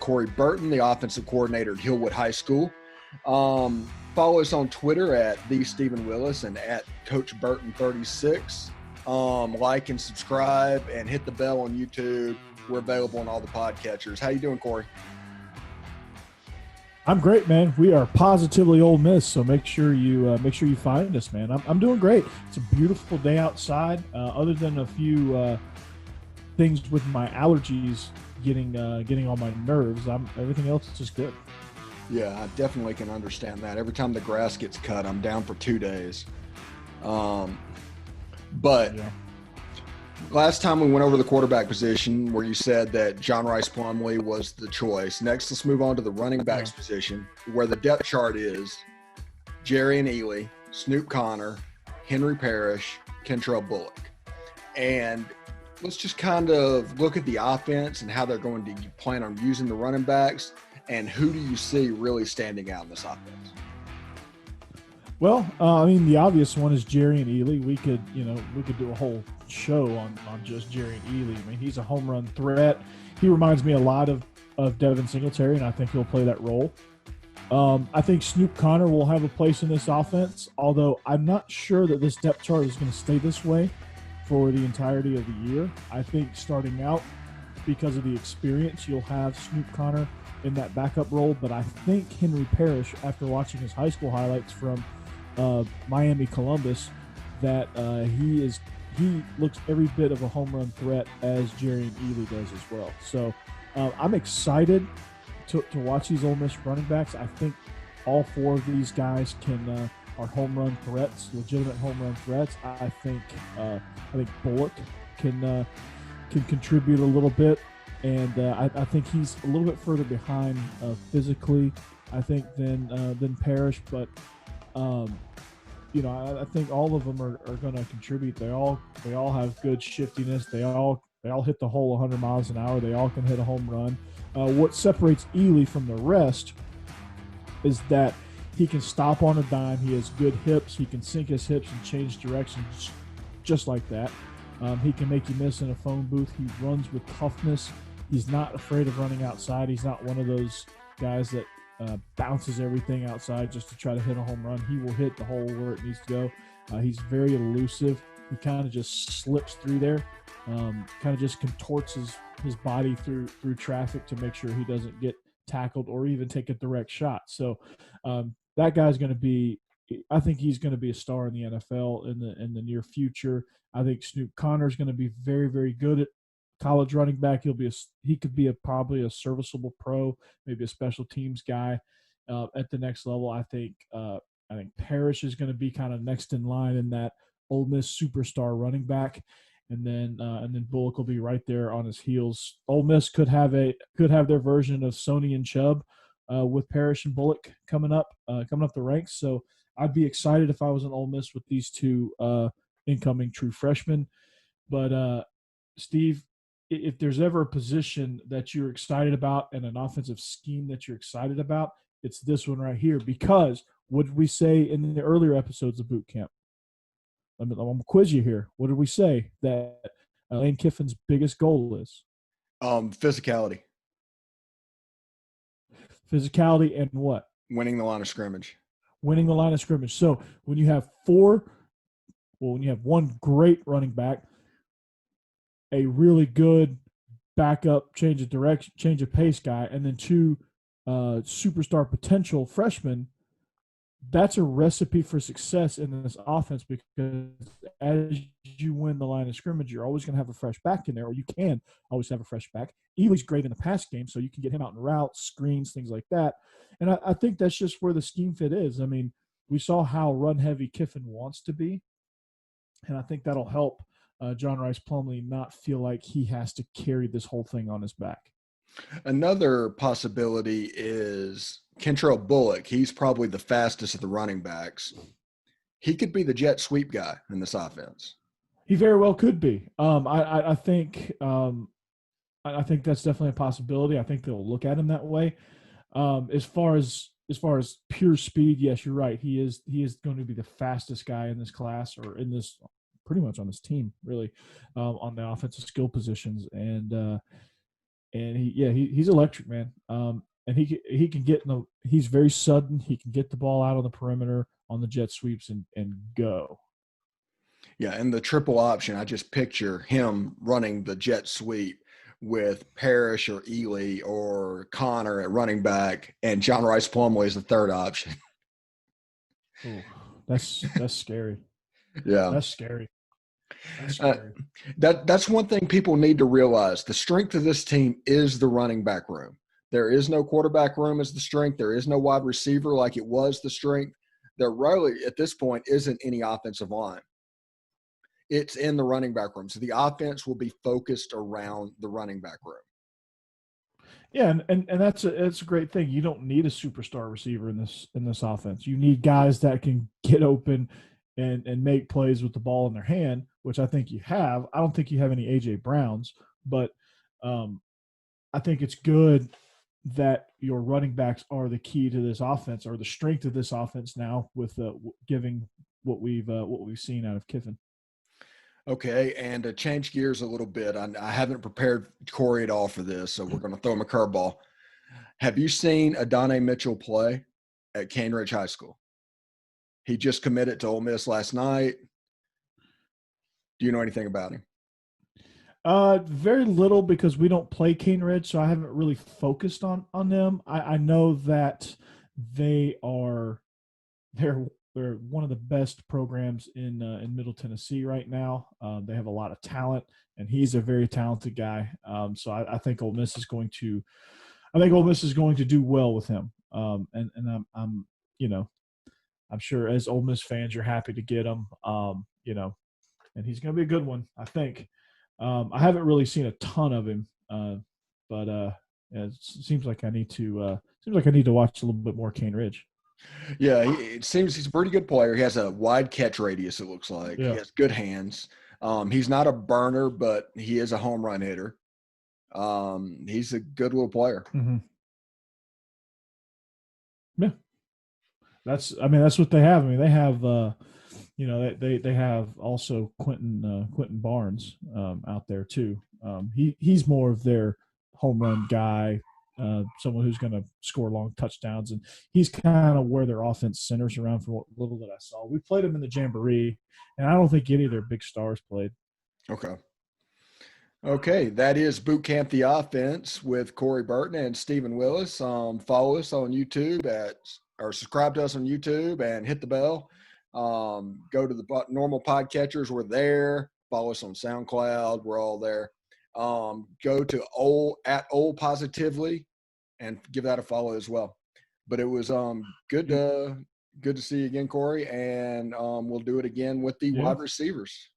Corey Burton, the offensive coordinator at Hillwood High School. Follow us on Twitter at the Stephen Willis and at Coach Burton 36. Like and subscribe and hit the bell on YouTube. We're available on all the podcatchers. How you doing, Corey? I'm great, man. We are positively Ole Miss, so make sure you find us, man. I'm doing great. It's a beautiful day outside. Other than a few things with my allergies getting on my nerves, everything else is just good. Yeah, I definitely can understand that. Every time the grass gets cut, I'm down for 2 days. But yeah. Last time we went over the quarterback position where you said that John Rhys Plumlee was the choice. Next, let's move on to the running backs position where the depth chart is Jerrion Ealy, Snoop Conner, Henry Parrish, Kentrell Bullock. And let's just kind of look at the offense and how they're going to plan on using the running backs and who do you see really standing out in this offense? Well, the obvious one is Jerrion Ealy. We could do a whole show on just Jerrion Ealy. I mean, he's a home run threat. He reminds me a lot of Devin Singletary, and I think he'll play that role. I think Snoop Conner will have a place in this offense, although I'm not sure that this depth chart is going to stay this way for the entirety of the year. I think starting out, because of the experience, you'll have Snoop Conner in that backup role, but I think Henry Parrish, after watching his high school highlights from Miami Columbus, that he looks every bit of a home run threat as Jerrion Ealy does as well. So I'm excited to watch these Ole Miss running backs. I think all four of these guys are home run threats, legitimate home run threats. I think Bullock can contribute a little bit, and I think he's a little bit further behind physically, I think, than Parrish, but I think all of them are going to contribute. They all have good shiftiness. They all hit the hole 100 miles an hour. They all can hit a home run. What separates Ealy from the rest is that he can stop on a dime. He has good hips. He can sink his hips and change directions just like that. He can make you miss in a phone booth. He runs with toughness. He's not afraid of running outside. He's not one of those guys that bounces everything outside just to try to hit a home run. He will hit the hole where it needs to go. He's very elusive. He kind of just slips through there, kind of just contorts his body through traffic to make sure he doesn't get tackled or even take a direct shot. So that guy's going to be, I think he's going to be a star in the NFL in the near future. I think Snoop Conner is going to be very, very good at college running back. He could be probably a serviceable pro, maybe a special teams guy at the next level. I think Parrish is going to be kind of next in line in that Ole Miss superstar running back, and then Bullock will be right there on his heels. Ole Miss could have their version of Sony and Chubb with Parrish and Bullock coming up the ranks. So I'd be excited if I was an Ole Miss with these two incoming true freshmen. But Steve, if there's ever a position that you're excited about and an offensive scheme that you're excited about, it's this one right here. Because what did we say in the earlier episodes of Boot Camp? I'm going to quiz you here. What did we say that Lane Kiffin's biggest goal is? Physicality. Physicality and what? Winning the line of scrimmage. Winning the line of scrimmage. So when you have when you have one great running back, a really good backup, change of direction, change of pace guy, and then two superstar potential freshmen, that's a recipe for success in this offense, because as you win the line of scrimmage, you're always going to have a fresh back in there, or you can always have a fresh back. Ealy's great in the pass game, so you can get him out in routes, screens, things like that. And I think that's just where the scheme fit is. I mean, we saw how run-heavy Kiffin wants to be, and I think that'll help John Rhys Plumlee not feel like he has to carry this whole thing on his back. Another possibility is Kentrell Bullock. He's probably the fastest of the running backs. He could be the jet sweep guy in this offense. He very well could be. I think that's definitely a possibility. I think they'll look at him that way. As far as pure speed, yes, you're right. He is going to be the fastest guy in this class, or in this, pretty much on this team, really, on the offensive skill positions. And and he's electric, man. And he can get in the. He's very sudden. He can get the ball out on the perimeter on the jet sweeps and go. Yeah, and the triple option, I just picture him running the jet sweep with Parrish or Ely or Connor at running back, and John Rice Plumlee is the third option. Ooh, that's scary. Yeah. That's scary. That's scary. That's one thing people need to realize. The strength of this team is the running back room. There is no quarterback room as the strength. There is no wide receiver like it was the strength. There really, at this point, isn't any offensive line. It's in the running back room. So the offense will be focused around the running back room. Yeah, and that's a great thing. You don't need a superstar receiver in this offense. You need guys that can get open and make plays with the ball in their hand, which I think you have. I don't think you have any AJ Browns, but I think it's good that your running backs are the key to this offense, or the strength of this offense now, with giving what we've seen out of Kiffin. Okay, and to change gears a little bit, I haven't prepared Corey at all for this, so we're going to throw him a curveball. Have you seen Adonai Mitchell play at Cane Ridge High School? He just committed to Ole Miss last night. Do you know anything about him? Very little, because we don't play Cane Ridge, so I haven't really focused on them. I know that they're one of the best programs in Middle Tennessee right now. They have a lot of talent, and he's a very talented guy. So I think Ole Miss is going to do well with him. And I'm I'm sure as Ole Miss fans, you're happy to get him. And he's going to be a good one, I think. I haven't really seen a ton of him, but it seems like I need to watch a little bit more Cane Ridge. Yeah, it seems he's a pretty good player. He has a wide catch radius, it looks like. Yeah. He has good hands. He's not a burner, but he is a home run hitter. He's a good little player. Mm-hmm. Yeah. That's what they have. I mean, they have, they have also Quentin Barnes out there too. He's more of their home run guy, someone who's going to score long touchdowns, and he's kind of where their offense centers around. For what little that I saw, we played him in the Jamboree, and I don't think any of their big stars played. Okay, that is Boot Camp the Offense with Corey Burton and Stephen Willis. Follow us on YouTube or subscribe to us on YouTube and hit the bell. Go to the normal podcatchers. We're there. Follow us on SoundCloud. We're all there. Go to Old Positively and give that a follow as well. But it was good to see you again, Corey, and we'll do it again with the wide receivers.